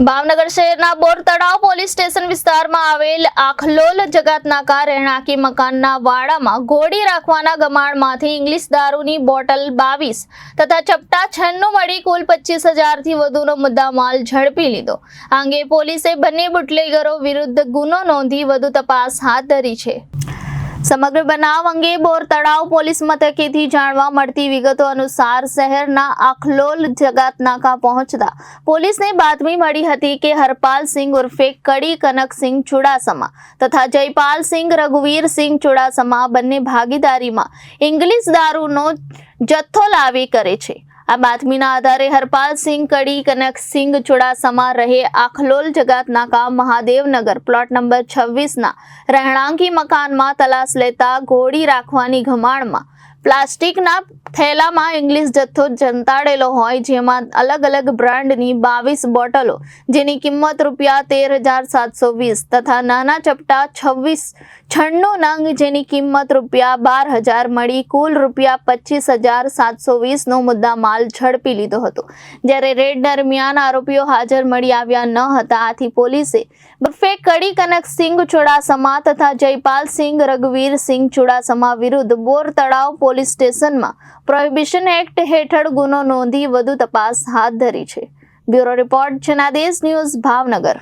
ભાવનગર શહેરના બોર તળાવ police station વિસ્તારમાં આવેલ આખલોલ જગાતનાકા રહેણાંકી મકાનના વાડામાં ઘોડી રાખવાના ગમાણમાંથી ઇંગ્લિશ દારૂની બોટલ 22 તથા ચપટા 96 મળી કુલ 25,000 થી વધુનો મુદ્દામાલ ઝડપી લીધો। આ અંગે પોલીસે બંને બુટલેગરો વિરુદ્ધ ગુનો નોંધી વધુ તપાસ હાથ ધરી છે। સમગ્ર બનાવ અંગે બોર તળાવ પોલીસ મથકેથી જાણવા મળતી વિગતો અનુસાર શહેરના આખલોલ જગાતનાકા પહોંચતા પોલીસને બાતમી મળી હતી કે હરપાલસિંહ ઉર્ફે કડી કનકસિંહ ચુડાસમા તથા જયપાલસિંહ રઘુવીરસિંહ ચુડાસમા બંને ભાગીદારીમાં ઇંગ્લિશ દારૂનો જથ્થો લાવી કરે છે। આ બાતમીના આધારે હરપાલસિંહ કડી કનકસિંહ ચુડાસમા રહે આખલોલ જગાતનાકા મહાદેવનગર પ્લોટ નંબર 26ના રહેણાંકી મકાનમાં તલાશ લેતા ઘોડી રાખવાની ગમાણમાં પ્લાસ્ટિકના થેલામાં ઇંગ્લિશ જથ્થો જંતાડેલો હોય જેમાં અલગ અલગ બ્રાન્ડની 22 બોટલો જેની કિંમત ₹13,720 તથા નાના ચપટા 96 નંગ જેની કિંમત ₹12,000 મળી કુલ ₹25,720 નો મુદ્દામાલ ઝડપી લીધો હતો। જ્યારે રેડ દરમિયાન આરોપીઓ હાજર મળી આવ્યા ન હતા। આથી પોલીસે ઉર્ફે કડી કનકસિંહ ચુડાસમા તથા જયપાલસિંહ રઘુવીરસિંહ ચુડાસમા વિરુદ્ધ બોર તળાવ પોલીસ સ્ટેશનમાં પ્રોહિબિશન એક્ટ હેઠળ ગુનો નોંધી વધુ તપાસ હાથ ધરી છે। Bureau report Janadesh news Bhavnagar.